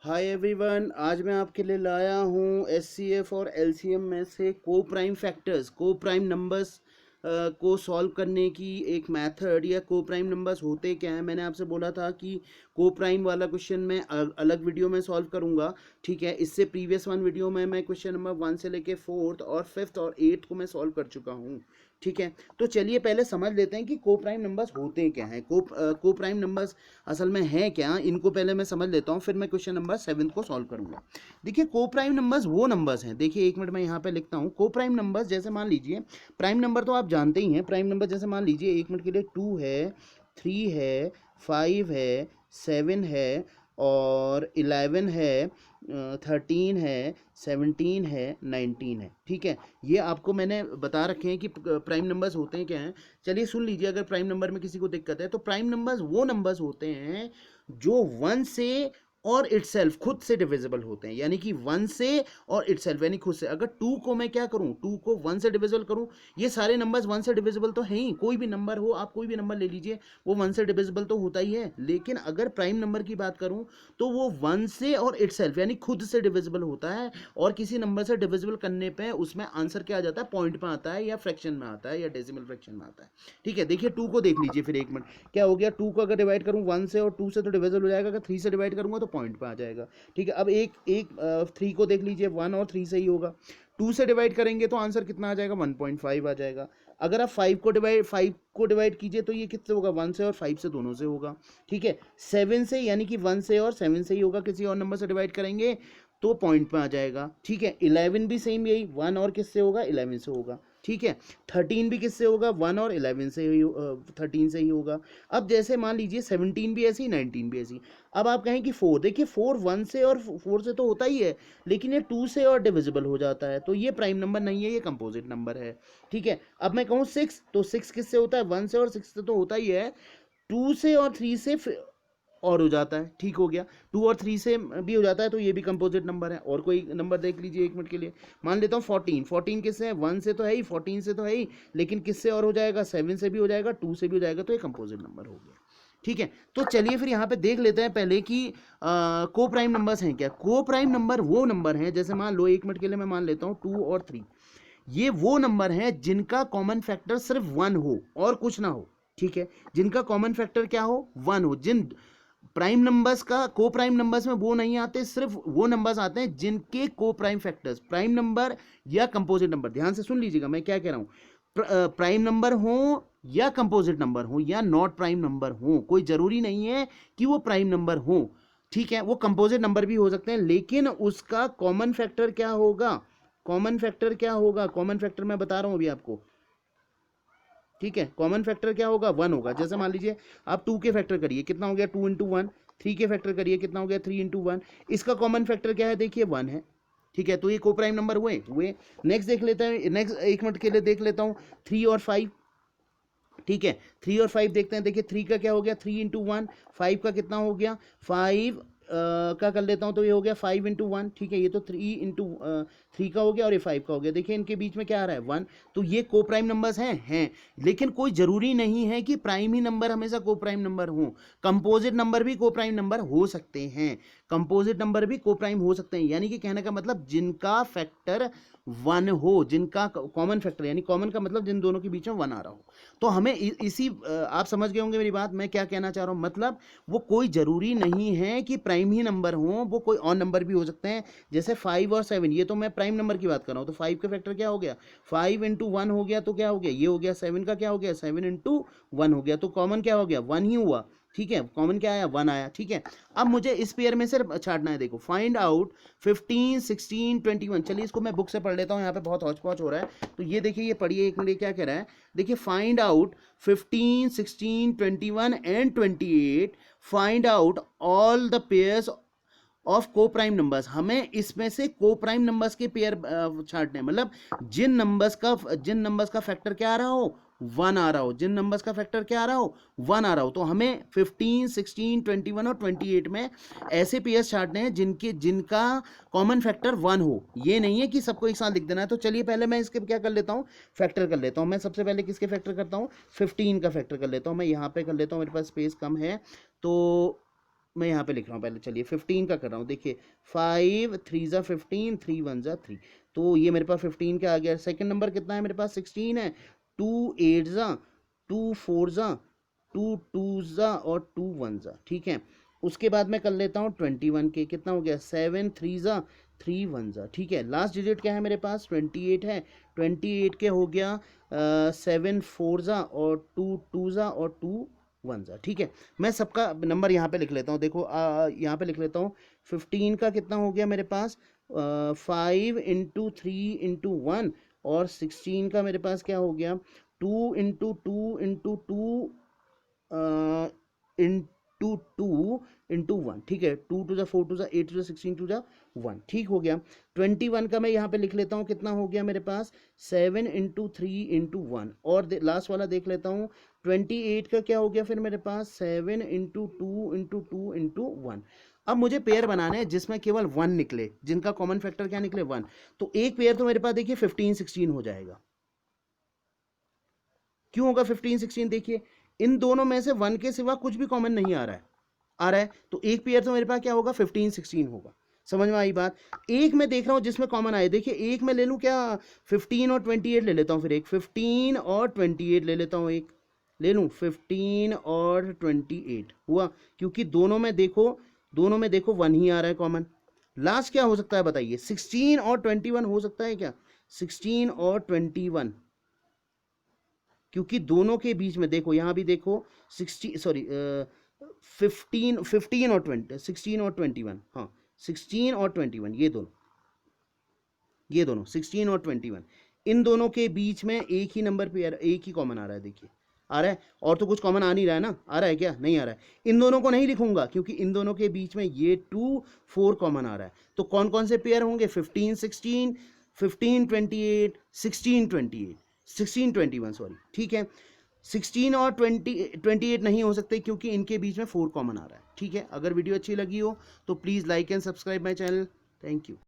Hi everyone, आज मैं आपके लिए लाया हूँ एचसीएफ और एलसीएम में से को प्राइम फैक्टर्स, को प्राइम नंबर्स को सॉल्व करने की एक मेथड। या को प्राइम नंबर्स होते क्या हैं, मैंने आपसे बोला था कि को प्राइम वाला क्वेश्चन मैं अलग वीडियो में सॉल्व करूँगा। ठीक है, इससे प्रीवियस वन वीडियो में मैं क्वेश्चन नंबर 1 से लेके 4th और 5th और 8th को मैं सॉल्व कर चुका हूँ। ठीक है, तो चलिए पहले समझ लेते हैं कि को प्राइम नंबर्स होते क्या हैं। को प्राइम नंबर्स असल में है क्या, इनको पहले मैं समझ लेता हूँ, फिर मैं क्वेश्चन नंबर 7 को सॉल्व करूंगा। देखिए, को प्राइम नंबर्स वो नंबर्स हैं, देखिए एक मिनट मैं यहाँ पे लिखता हूँ। को प्राइम नंबर्स जैसे मान लीजिए, प्राइम नंबर तो आप जानते ही हैं। प्राइम नंबर जैसे मान लीजिए, एक मिनट के लिए, 2 है, 3 है, 5 है, 7 है और 11 है, 13 है, 17 है, 19 है। ठीक है, ये आपको मैंने बता रखे हैं कि प्राइम नंबर्स होते हैं क्या हैं। चलिए सुन लीजिए, अगर प्राइम नंबर में किसी को दिक्कत है तो प्राइम नंबर्स वो नंबर्स होते हैं जो 1 से और इटसेल्फ खुद से डिविजिबल होते हैं। यानी कि 1 से और इटसेल्फ यानी खुद से। अगर 2 को मैं क्या करूं, 2 को 1 से डिविजिबल करूं, ये सारे नंबर्स 1 से डिविजिबल तो हैं ही। कोई भी नंबर हो, आप कोई भी नंबर ले लीजिए, वो 1 से डिविजिबल तो होता ही है। लेकिन अगर प्राइम नंबर की बात करूं तो वो 1 से और इटसेल्फ यानी खुद से डिविजिबल होता है। और किसी नंबर से डिविजिबल करने पे उसमें आंसर क्या आ जाता है, पॉइंट में आता है या फ्रैक्शन में आता है या डेसिमल फ्रैक्शन में आता है। ठीक है, देखिए 2 को देख लीजिए, फिर एक मिनट क्या हो गया। 2 को अगर डिवाइड करूं 1 से और 2 से तो डिविजिबल हो जाएगा, अगर 3 से डिवाइड करूंगा तो पॉइंट पे आ जाएगा। ठीक है, अब एक एक 3 को देख लीजिए, 1 और 3 से ही होगा। 2 से डिवाइड करेंगे तो आंसर कितना आ जाएगा, 1.5 आ जाएगा। अगर आप 5 को डिवाइड कीजिए तो ये किससे होगा, 1 से और 5 से दोनों से होगा। ठीक है, 7 से यानी कि 1 से और 7 से ही होगा, किसी और नंबर से डिवाइड करेंगे तो पॉइंट पे आ जाएगा। ठीक है, 11 भी सेम यही, 1 और किससे होगा, 11 से होगा। ठीक है, 13 भी किससे होगा, 1 और 11 से ही, 13 से ही होगा। अब जैसे मान लीजिए 17 भी ऐसी, 19 भी ऐसी। अब आप कहें कि 4, देखिए 4 1 से और 4 से तो होता ही है, लेकिन ये 2 से और डिविजिबल हो जाता है, तो ये प्राइम नंबर नहीं है, ये कंपोजिट नंबर है। ठीक है, अब मैं कहूँ 6, तो 6 किससे होता है, 1 से और 6 से तो होता ही है, 2 से और 3 से और हो जाता है। ठीक हो गया, 2 और 3 से भी हो जाता है, तो ये भी कंपोजिट नंबर है। और कोई नंबर देख लीजिए एक मिनट के लिए, मान लेता हूँ 14, 14 किससे है, 1 से तो है ही, 14 से तो है ही, लेकिन किससे और हो जाएगा, 7 से भी हो जाएगा, 2 से भी हो जाएगा, तो ये कंपोजिट नंबर हो गया। ठीक है, तो चलिए फिर यहाँ पे देख लेते हैं पहले कि को प्राइम नंबर्स हैं क्या। को प्राइम नंबर वो नंबर हैं, जैसे मान लो एक मिनट के लिए मैं मान लेता हूँ 2 और 3, ये वो नंबर हैं जिनका कॉमन फैक्टर सिर्फ 1 हो और कुछ ना हो। ठीक है, जिनका कॉमन फैक्टर क्या हो, 1 हो। जिन प्राइम नंबर्स का, को प्राइम नंबर्स में वो नहीं आते, सिर्फ वो नंबर्स आते हैं जिनके को प्राइम फैक्टर्स प्राइम नंबर या कंपोजिट नंबर, ध्यान से सुन लीजिएगा मैं क्या कह रहा हूं, प्राइम नंबर हो या कंपोजिट नंबर हो या नॉट प्राइम नंबर हो, कोई जरूरी नहीं है कि वो प्राइम नंबर हो। ठीक है, वो कंपोजिट नंबर भी हो सकते हैं, लेकिन उसका कॉमन फैक्टर क्या होगा, कॉमन फैक्टर क्या होगा, कॉमन फैक्टर मैं बता रहा हूं अभी आपको। ठीक है, कॉमन फैक्टर क्या होगा, 1 होगा। जैसे मान लीजिए आप 2 के फैक्टर करिए, कितना हो गया, 2 इंटू 1। 3 के फैक्टर करिए, कितना हो गया, 3 इंटू 1। इसका कॉमन फैक्टर क्या है, देखिए 1 है। ठीक है, तो ये को प्राइम नंबर हुए। नेक्स्ट देख लेते हैं, नेक्स्ट एक मिनट के लिए देख लेता हूँ 3 और 5। ठीक है, 3 और 5 देखते हैं, देखिए 3 का क्या हो गया, 3 इंटू 1। 5 का कितना हो गया, 5 का कर लेता हूं, तो ये हो गया 5 इंटू 1। ठीक है, ये तो 3 इंटू 3 का हो गया और ये 5 का हो गया। देखिए इनके बीच में क्या आ रहा है, 1। तो ये को प्राइम नंबर्स हैं। लेकिन कोई जरूरी नहीं है कि प्राइम ही नंबर हमेशा को प्राइम नंबर हो। कंपोजिट नंबर भी को प्राइम नंबर हो सकते हैं, कंपोजिट नंबर भी को प्राइम हो सकते हैं। यानी कि कहने का मतलब जिनका फैक्टर 1 हो, जिनका कॉमन फैक्टर, यानी कॉमन का मतलब जिन दोनों के बीच में 1 आ रहा हो। तो हमें इसी आप समझ गए होंगे मेरी बात, मैं क्या कहना चाह रहा हूं। मतलब वो कोई जरूरी नहीं है कि प्राइम ही नंबर हो, वो कोई और नंबर भी हो सकते हैं। जैसे 5 और 7, ये तो मैं प्राइम नंबर की बात कर रहा हूं, तो 5 का फैक्टर क्या हो गया, 5 इंटू 1 हो गया, तो क्या हो गया, ये हो गया। 7 का क्या हो गया, 7 इंटू 1 हो गया, तो कॉमन क्या हो गया, 1 ही हुआ। ठीक है, कॉमन क्या आया, 1 आया। ठीक है, अब मुझे इस पेयर में सिर्फ छाटना है। देखो, फाइंड आउट 15 16 21। चलिए इसको मैं बुक से पढ़ लेता हूँ, यहाँ पे बहुत हौच पौच हो रहा है। तो ये देखिए, ये पढ़िए एक मिनट, क्या कह रहा है, देखिए find out 15 16 21 and 28, find out all the pairs of को प्राइम नंबर्स। हमें इसमें से को प्राइम नंबर्स के पेयर छांटने हैं। मतलब जिन नंबर्स का फैक्टर क्या आ रहा हो, 1 आ रहा हो, जिन नंबर्स का फैक्टर क्या आ रहा हो, 1 आ रहा हो। तो हमें 15 16 21 और 28 में ऐसे पेयर्स छांटने हैं जिनका कॉमन फैक्टर 1 हो। ये नहीं है कि सबको एक साथ लिख देना है। तो चलिए पहले मैं इसके क्या कर लेता हूँ, फैक्टर कर लेता हूँ। मैं सबसे पहले किसके फैक्टर करता हूँ, 15 का फैक्टर कर लेता हूँ। मैं यहाँ पे कर लेता हूँ, मेरे पास स्पेस कम है, तो मैं यहाँ पे लिख रहा हूँ पहले, चलिए 15 का कर रहा हूँ। देखिए 5 3 ज़ा 15, 3 1 ज़ा 3, तो ये मेरे पास 15 का आ गया। सेकंड नंबर कितना है मेरे पास, 16 है। 2 8 ज़ा, 2 4 ज़ा, 2 2 ज़ा और 2 1 ज़ा, ठीक है। उसके बाद मैं कर लेता हूँ 21 के, कितना हो गया, 7 3 ज़ा, 3 1 ज़ा, ठीक है। लास्ट डिजिट क्या है मेरे पास, 28 है। 28 के हो गया 7 4 ज़ा और 2 2 ज़ा और 2 1 ज़ा, ठीक है। मैं सबका नंबर यहाँ पे लिख लेता हूँ, देखो यहाँ पे लिख लेता हूँ। 15 का कितना हो गया मेरे पास, 5 इंटू 3 इंटू 1, और 16 का मेरे पास क्या हो गया, 2 इंटू 2 इंटू 2 इंटू 2 इंटू 1, ठीक है। 2 टू ज़ा 4 टू ज़ा 8 टू ज़ा 16 टू ज़ा 1, ठीक हो गया। 21 का मैं यहाँ पे लिख लेता हूँ, कितना हो गया मेरे पास, 7 इंटू 3 इंटू 1, और लास्ट वाला देख लेता हूँ। 28 का क्या हो गया फिर मेरे पास, 7 इंटू 2 इंटू 2 इंटू 1। अब मुझे पेयर बनाने हैं जिसमें केवल 1 निकले, जिनका कॉमन फैक्टर क्या निकले, 1। तो एक पेयर तो मेरे पास देखिए 15 16 हो जाएगा। क्यों होगा 15 16, देखिए इन दोनों में से 1 के सिवा कुछ भी कॉमन नहीं आ रहा है, तो एक पेयर तो मेरे पास क्या होगा, 15 16 होगा। समझ में आई बात। एक मैं देख रहा हूं जिसमें कॉमन आए, देखिए एक मैं ले लूं क्या, 15 और 28 ले लेता हूं, फिर एक 15 और 28 ले लेता हूं, एक ले लूं 15 और 28 हुआ, क्योंकि दोनों में देखो 1 ही आ रहा है कॉमन। लास्ट क्या हो सकता है बताइए, 16 और 21 हो सकता है क्या, 16 और 21, क्योंकि दोनों के बीच में देखो, यहां भी देखो 16 सॉरी 15 और 20, 16 और 21, हाँ 16 और 21, ये दोनों 16 और 21, इन दोनों के बीच में एक ही नंबर पे एक ही कॉमन आ रहा है, देखिए आ रहा है। और तो कुछ कॉमन आ नहीं रहा है ना, आ रहा है क्या, नहीं आ रहा है। इन दोनों को नहीं लिखूंगा क्योंकि इन दोनों के बीच में ये 2 4 कॉमन आ रहा है। तो कौन कौन से पेयर होंगे, 15 16, 15 28, 16 28, 16 21 सॉरी, ठीक है। 16 और 28 नहीं हो सकते क्योंकि इनके बीच में 4 कॉमन आ रहा है, ठीक है। अगर वीडियो अच्छी लगी हो तो please like and subscribe my channel. Thank you.